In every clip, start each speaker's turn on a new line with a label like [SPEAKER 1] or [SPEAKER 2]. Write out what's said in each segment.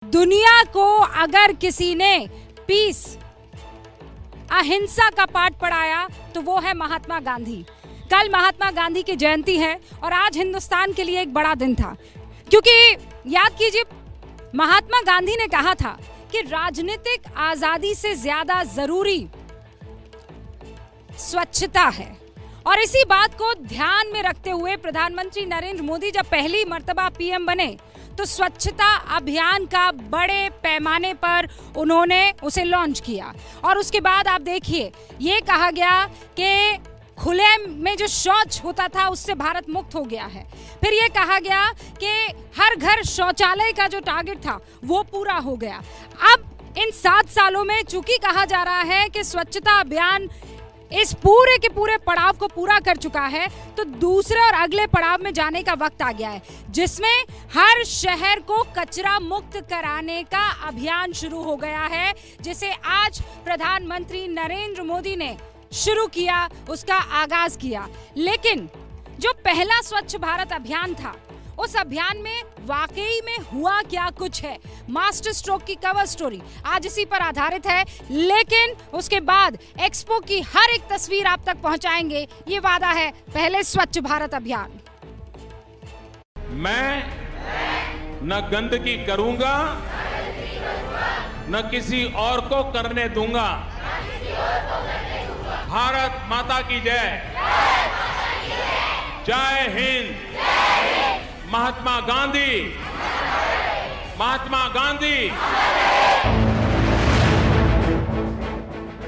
[SPEAKER 1] दुनिया को अगर किसी ने पीस, अहिंसा का पाठ पढ़ाया तो वो है महात्मा गांधी। कल महात्मा गांधी की जयंती है और आज हिंदुस्तान के लिए एक बड़ा दिन था, क्योंकि याद कीजिए महात्मा गांधी ने कहा था कि राजनीतिक आजादी से ज्यादा जरूरी स्वच्छता है। और इसी बात को ध्यान में रखते हुए प्रधानमंत्री नरेंद्र मोदी जब पहली मर्तबा पीएम बने तो स्वच्छता अभियान का बड़े पैमाने पर उन्होंने उसे लॉन्च किया। और उसके बाद आप देखिए ये कहा गया कि खुले में जो शौच होता था उससे भारत मुक्त हो गया है। फिर ये कहा गया कि हर घर शौचालय का जो टारगेट था वो पूरा हो गया। अब इन 7 सालों में चूंकि कहा जा रहा है कि स्वच्छता अभियान इस पूरे के पूरे पड़ाव को पूरा कर चुका है, तो दूसरे और अगले पड़ाव में जाने का वक्त आ गया है, जिसमें हर शहर को कचरा मुक्त कराने का अभियान शुरू हो गया है, जिसे आज प्रधानमंत्री नरेंद्र मोदी ने शुरू किया, उसका आगाज किया। लेकिन जो पहला स्वच्छ भारत अभियान था, उस अभियान में वाकई में हुआ क्या कुछ है, मास्टर स्ट्रोक की कवर स्टोरी आज इसी पर आधारित है। लेकिन उसके बाद एक्सपो की हर एक तस्वीर आप तक पहुंचाएंगे, ये वादा है पहले स्वच्छ भारत अभियान।
[SPEAKER 2] मैं न गंदगी करूंगा, न किसी और को करने दूंगा। भारत माता की जय। जय हिंद। महात्मा गांधी। महात्मा गांधी।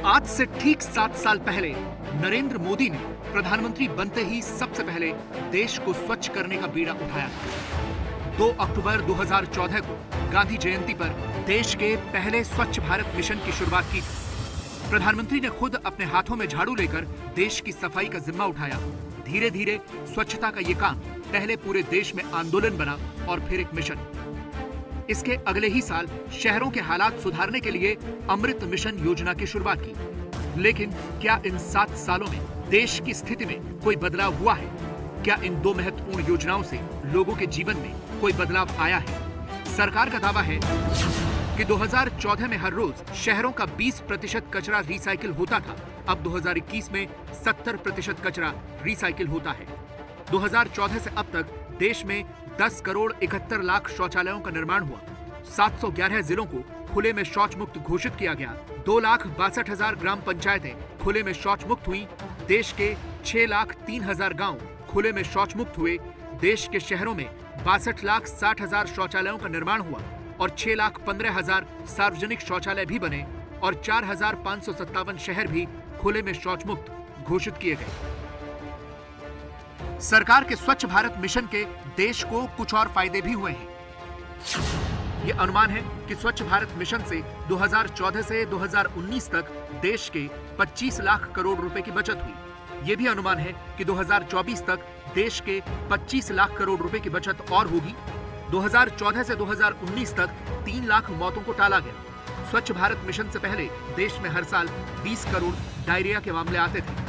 [SPEAKER 3] आज से ठीक 7 साल पहले नरेंद्र मोदी ने प्रधानमंत्री बनते ही सबसे पहले देश को स्वच्छ करने का बीड़ा उठाया। 2 अक्टूबर 2014 को गांधी जयंती पर देश के पहले स्वच्छ भारत मिशन की शुरुआत की। प्रधानमंत्री ने खुद अपने हाथों में झाड़ू लेकर देश की सफाई का जिम्मा उठाया। धीरे धीरे स्वच्छता का ये काम पहले पूरे देश में आंदोलन बना और फिर एक मिशन। इसके अगले ही साल शहरों के हालात सुधारने के लिए अमृत मिशन योजना की शुरुआत की। लेकिन क्या इन 7 सालों में देश की स्थिति में कोई बदलाव हुआ है? क्या इन 2 महत्वपूर्ण योजनाओं से लोगों के जीवन में कोई बदलाव आया है? सरकार का दावा है कि 2014 में हर रोज शहरों का 20% कचरा रिसाइकिल होता था। अब 2021 में 70% कचरा रिसाइकिल होता है। 2014 से अब तक देश में 10 करोड़ 71 लाख शौचालयों का निर्माण हुआ। 711 जिलों को खुले में शौच मुक्त घोषित किया गया। 2,62,000 ग्राम पंचायतें खुले में शौच मुक्त हुई। देश के 6,03,000 गांव खुले में शौच मुक्त हुए। देश के शहरों में 62,60,000 शौचालयों का निर्माण हुआ और 6,15,000 सार्वजनिक शौचालय भी बने और 4,557 शहर भी खुले में शौच मुक्त घोषित किए गए। सरकार के स्वच्छ भारत मिशन के देश को कुछ और फायदे भी हुए हैं। ये अनुमान है कि स्वच्छ भारत मिशन से 2014 से 2019 तक देश के 25 लाख करोड़ रुपए की बचत हुई। ये भी अनुमान है कि 2024 तक देश के 25 लाख करोड़ रुपए की बचत और होगी। 2014 से 2019 तक 3 लाख मौतों को टाला गया। स्वच्छ भारत मिशन से पहले देश में हर साल 20 करोड़ डायरिया के मामले आते थे।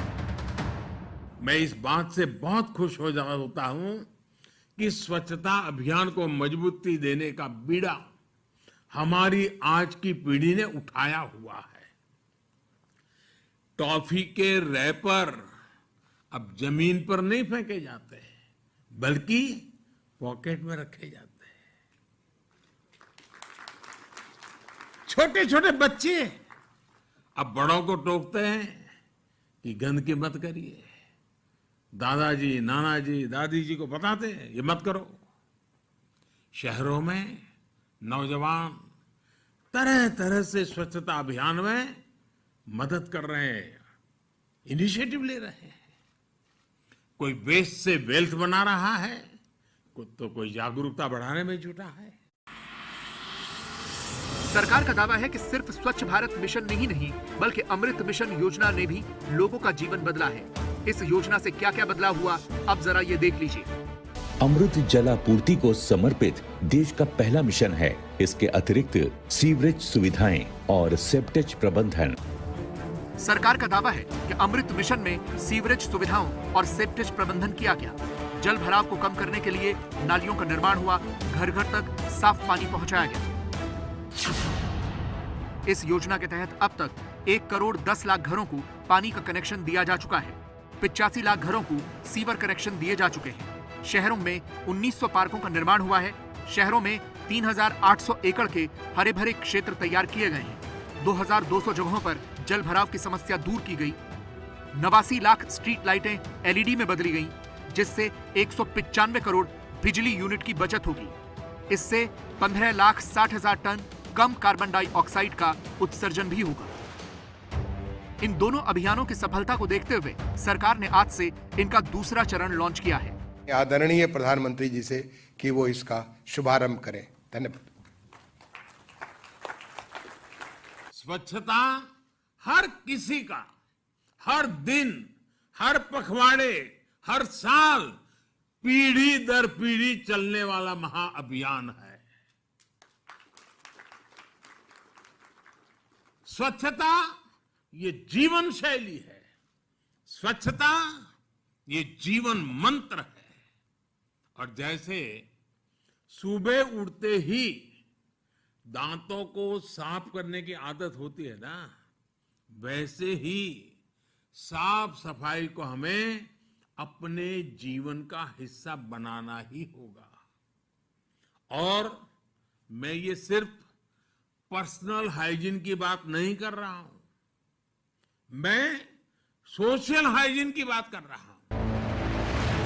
[SPEAKER 2] मैं इस बात से बहुत खुश होता हूं कि स्वच्छता अभियान को मजबूती देने का बीड़ा हमारी आज की पीढ़ी ने उठाया हुआ है। टॉफी के रैपर अब जमीन पर नहीं फेंके जाते, बल्कि पॉकेट में रखे जाते हैं। छोटे छोटे बच्चे अब बड़ों को टोकते हैं कि गंदगी मत करिए। दादाजी, नानाजी, दादी जी को बताते हैं ये मत करो। शहरों में नौजवान तरह तरह से स्वच्छता अभियान में मदद कर रहे हैं, इनिशिएटिव ले रहे हैं। कोई वेस्ट से वेल्थ बना रहा है, तो कोई जागरूकता बढ़ाने में जुटा है।
[SPEAKER 3] सरकार का दावा है कि सिर्फ स्वच्छ भारत मिशन में ही नहीं, बल्कि अमृत मिशन योजना ने भी लोगों का जीवन बदला है। इस योजना से क्या क्या बदलाव हुआ, अब जरा ये देख लीजिए।
[SPEAKER 4] अमृत जलापूर्ति को समर्पित देश का पहला मिशन है। इसके अतिरिक्त सीवरेज सुविधाएं और सेप्टेज प्रबंधन।
[SPEAKER 3] सरकार का दावा है कि अमृत मिशन में सीवरेज सुविधाओं और सेप्टेज प्रबंधन किया गया। जल भराव को कम करने के लिए नालियों का निर्माण हुआ, घर घर तक साफ पानी पहुंचाया गया। इस योजना के तहत अब तक 1 करोड़ 10 लाख घरों को पानी का कनेक्शन दिया जा चुका है। 85 लाख घरों को सीवर कनेक्शन दिए जा चुके हैं। शहरों में 1900 पार्कों का निर्माण हुआ है। शहरों में 3800 एकड़ के हरे भरे क्षेत्र तैयार किए गए हैं। 2200 जगहों पर जल भराव की समस्या दूर की गई। 89 लाख स्ट्रीट लाइटें LED में बदली गईं, जिससे 195 करोड़ बिजली यूनिट की बचत होगी। इससे 15,60,000 टन कम कार्बन डाइऑक्साइड का उत्सर्जन भी होगा। इन दोनों अभियानों की सफलता को देखते हुए सरकार ने आज से इनका दूसरा चरण लॉन्च किया है।
[SPEAKER 5] आदरणीय प्रधानमंत्री जी से कि वो इसका शुभारंभ करें। धन्यवाद।
[SPEAKER 2] स्वच्छता हर किसी का, हर दिन, हर पखवाड़े, हर साल पीढ़ी दर पीढ़ी चलने वाला महाअभियान है। स्वच्छता ये जीवन शैली है। स्वच्छता ये जीवन मंत्र है। और जैसे सुबह उठते ही दांतों को साफ करने की आदत होती है ना, वैसे ही साफ सफाई को हमें अपने जीवन का हिस्सा बनाना ही होगा। और मैं ये सिर्फ पर्सनल हाइजीन की बात नहीं कर रहा हूं, मैं सोशल हाइजीन की बात कर रहा हूं।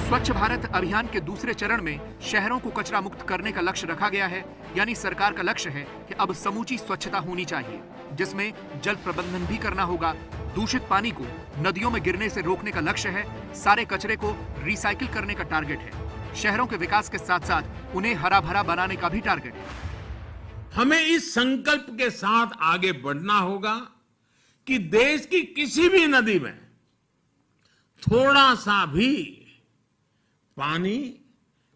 [SPEAKER 3] स्वच्छ भारत अभियान के दूसरे चरण में शहरों को कचरा मुक्त करने का लक्ष्य रखा गया है। यानी सरकार का लक्ष्य है कि अब समूची स्वच्छता होनी चाहिए, जिसमें जल प्रबंधन भी करना होगा। दूषित पानी को नदियों में गिरने से रोकने का लक्ष्य है। सारे कचरे को रिसाइकिल करने का टारगेट है। शहरों के विकास के साथ साथ उन्हें हरा भरा बनाने का भी टारगेट है।
[SPEAKER 2] हमें इस संकल्प के साथ आगे बढ़ना होगा कि देश की किसी भी नदी में थोड़ा सा भी पानी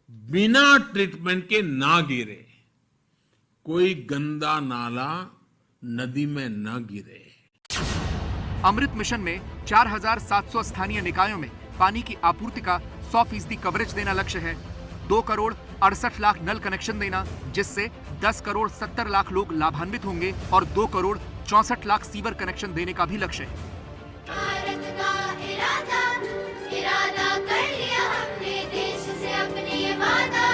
[SPEAKER 2] बिना ट्रीटमेंट के ना गिरे, कोई गंदा नाला नदी में न गिरे।
[SPEAKER 3] अमृत मिशन में 4,700 स्थानीय निकायों में पानी की आपूर्ति का 100% कवरेज देना लक्ष्य है। 2 करोड़ 68 लाख नल कनेक्शन देना, जिससे 10 करोड़ 70 लाख लोग लाभान्वित होंगे और 2 करोड़ 64 लाख सीवर कनेक्शन देने का भी लक्ष्य है।
[SPEAKER 6] भारत का इरादा कर लिया हमने, देश से अपने ये वादा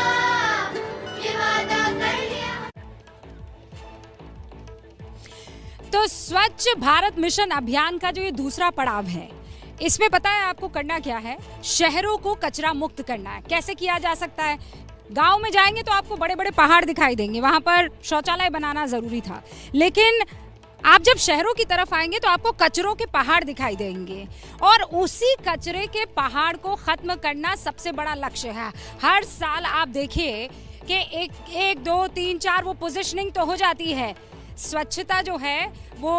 [SPEAKER 6] कर लिया।
[SPEAKER 1] तो स्वच्छ भारत मिशन अभियान का जो ये दूसरा पड़ाव है, इसमें पता है आपको करना क्या है? शहरों को कचरा मुक्त करना है। कैसे किया जा सकता है? गांव में जाएंगे तो आपको बड़े बड़े पहाड़ दिखाई देंगे, वहां पर शौचालय बनाना जरूरी था। लेकिन आप जब शहरों की तरफ आएंगे तो आपको कचरों के पहाड़ दिखाई देंगे, और उसी कचरे के पहाड़ को खत्म करना सबसे बड़ा लक्ष्य है। हर साल आप देखिए कि एक 2 3 4 वो पोजीशनिंग तो हो जाती है। स्वच्छता जो है वो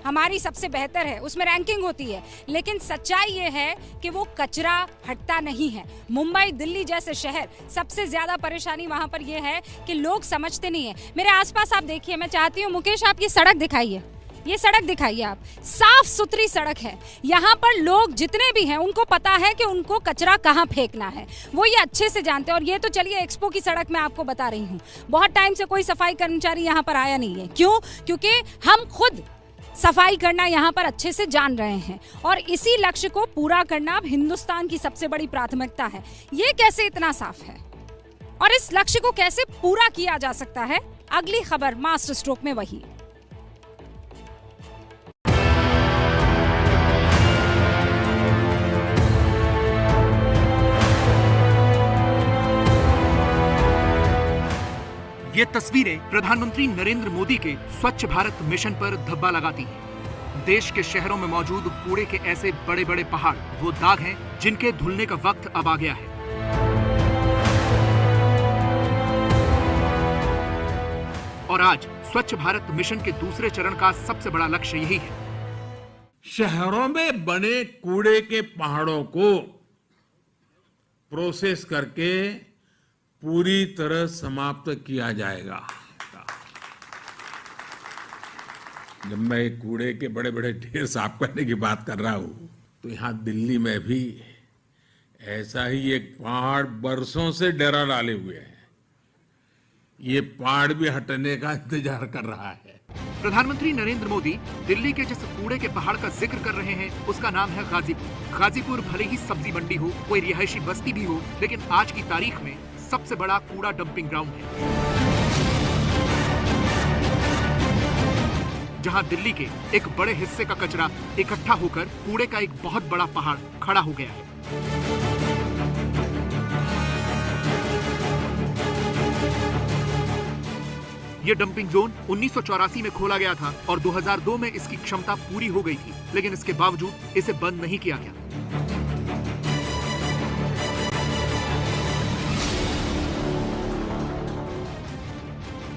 [SPEAKER 1] हमारी सबसे बेहतर है, उसमें रैंकिंग होती है, लेकिन सच्चाई ये है कि वो कचरा हटता नहीं है। मुंबई, दिल्ली जैसे शहर, सबसे ज्यादा परेशानी वहां पर ये है कि लोग समझते नहीं है। मेरे आसपास आप देखिए, मैं चाहती हूँ मुकेश आप ये सड़क दिखाइए, ये सड़क दिखाइए आप, साफ सुथरी सड़क है। यहाँ पर लोग जितने भी हैं उनको पता है कि उनको कचरा कहाँ फेंकना है, वो ये अच्छे से जानते हैं। और ये तो चलिए एक्सपो की सड़क मैं आपको बता रही हूँ, बहुत टाइम से कोई सफाई कर्मचारी यहाँ पर आया नहीं है। क्यों? क्योंकि हम खुद सफाई करना यहाँ पर अच्छे से जान रहे हैं, और इसी लक्ष्य को पूरा करना अब हिंदुस्तान की सबसे बड़ी प्राथमिकता है। ये कैसे इतना साफ है और इस लक्ष्य को कैसे पूरा किया जा सकता है, अगली खबर मास्टर स्ट्रोक में वही।
[SPEAKER 3] ये तस्वीरें प्रधानमंत्री नरेंद्र मोदी के स्वच्छ भारत मिशन पर धब्बा लगाती हैं। देश के शहरों में मौजूद कूड़े के ऐसे बड़े बड़े पहाड़ वो दाग हैं जिनके धुलने का वक्त अब आ गया है। और आज स्वच्छ भारत मिशन के दूसरे चरण का सबसे बड़ा लक्ष्य यही है।
[SPEAKER 2] शहरों में बने कूड़े के पहाड़ों को प्रोसेस करके पूरी तरह समाप्त किया जाएगा। जब मैं कूड़े के बड़े बड़े ढेर साफ करने की बात कर रहा हूं, तो यहाँ दिल्ली में भी ऐसा ही एक पहाड़ बरसों से डेरा डाले हुए है। ये पहाड़ भी हटने का इंतजार कर रहा है।
[SPEAKER 3] प्रधानमंत्री नरेंद्र मोदी दिल्ली के जिस कूड़े के पहाड़ का जिक्र कर रहे हैं उसका नाम है गाजीपुर। गाजीपुर भले ही सब्जी मंडी हो, कोई रिहायशी बस्ती भी हो, लेकिन आज की तारीख में सबसे बड़ा कूड़ा डंपिंग ग्राउंड है, जहां दिल्ली के एक बड़े हिस्से का कचरा इकट्ठा होकर कूड़े का एक बहुत बड़ा पहाड़ खड़ा हो गया है। ये डंपिंग जोन 1984 में खोला गया था और 2002 में इसकी क्षमता पूरी हो गई थी, लेकिन इसके बावजूद इसे बंद नहीं किया गया।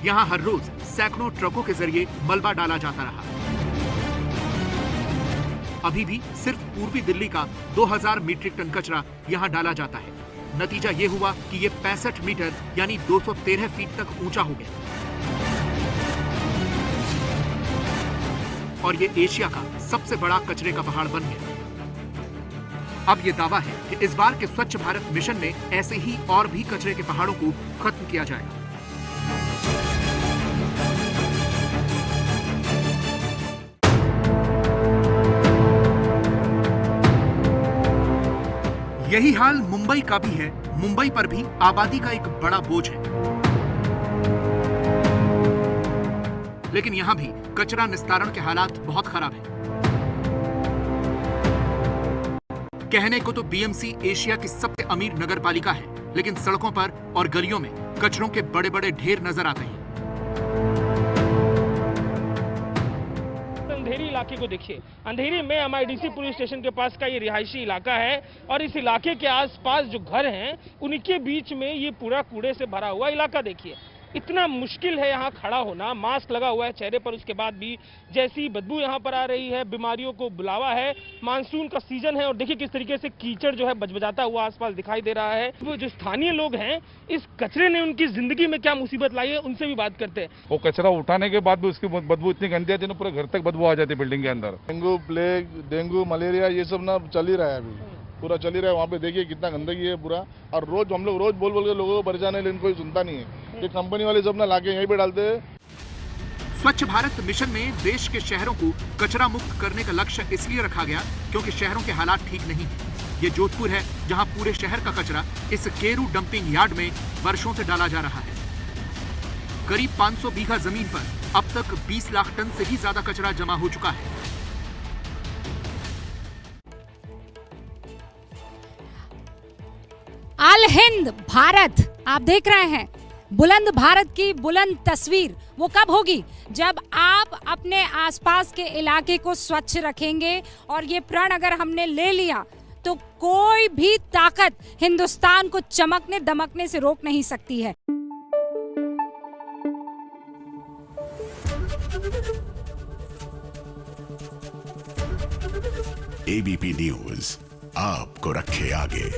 [SPEAKER 3] यहां हर रोज सैकड़ों ट्रकों के जरिए मलबा डाला जाता रहा। अभी भी सिर्फ पूर्वी दिल्ली का 2000 मीट्रिक टन कचरा यहां डाला जाता है। नतीजा ये हुआ कि ये 65 मीटर यानी 213 फीट तक ऊंचा हो गया और ये एशिया का सबसे बड़ा कचरे का पहाड़ बन गया। अब ये दावा है कि इस बार के स्वच्छ भारत मिशन में ऐसे ही और भी कचरे के पहाड़ों को खत्म किया जाएगा। यही हाल मुंबई का भी है। मुंबई पर भी आबादी का एक बड़ा बोझ है, लेकिन यहां भी कचरा निस्तारण के हालात बहुत खराब हैं। कहने को तो बीएमसी एशिया की सबसे अमीर नगरपालिका है, लेकिन सड़कों पर और गलियों में कचरों के बड़े बड़े ढेर नजर आते हैं।
[SPEAKER 7] अंधेरी इलाके को देखिए। अंधेरी में एमआईडीसी पुलिस स्टेशन के पास का ये रिहायशी इलाका है और इस इलाके के आसपास जो घर हैं उनके बीच में ये पूरा कूड़े से भरा हुआ इलाका देखिए। इतना मुश्किल है यहाँ खड़ा होना। मास्क लगा हुआ है चेहरे पर, उसके बाद भी जैसी बदबू यहाँ पर आ रही है, बीमारियों को बुलावा है। मानसून का सीजन है और देखिए किस तरीके से कीचड़ जो है बजबजाता हुआ आसपास दिखाई दे रहा है। वो जो स्थानीय लोग हैं, इस कचरे ने उनकी जिंदगी में क्या मुसीबत लाई है, उनसे भी बात करते हैं।
[SPEAKER 8] वो कचरा उठाने के बाद भी उसकी बदबू इतनी गंदी आती है ना, पूरे घर तक बदबू आ जाती है बिल्डिंग के अंदर। डेंगू मलेरिया ये सब ना चल ही रहा है, अभी पूरा चल ही रहा है। वहाँ पे देखिए कितना गंदगी है पूरा, और रोज हम लोग रोज बोल के लोगों को परेशान है, लेकिन कोई सुनता नहीं है। ये कंपनी वाले सब ना लाके यहीं पे डालते हैं।
[SPEAKER 3] स्वच्छ भारत मिशन में देश के शहरों को कचरा मुक्त करने का लक्ष्य इसलिए रखा गया क्योंकि शहरों के हालात ठीक नहीं है। ये जोधपुर है, जहां पूरे शहर का कचरा इस केरू डंपिंग यार्ड में वर्षों से डाला जा रहा है। करीब 500 बीघा जमीन पर अब तक 20 लाख टन से भी ज्यादा कचरा जमा हो चुका है।
[SPEAKER 1] अल हिंद भारत आप देख रहे हैं, बुलंद भारत की बुलंद तस्वीर वो कब होगी? जब आप अपने आसपास के इलाके को स्वच्छ रखेंगे। और ये प्रण अगर हमने ले लिया तो कोई भी ताकत हिंदुस्तान को चमकने दमकने से रोक नहीं सकती है।
[SPEAKER 9] एबीपी न्यूज आपको रखे आगे।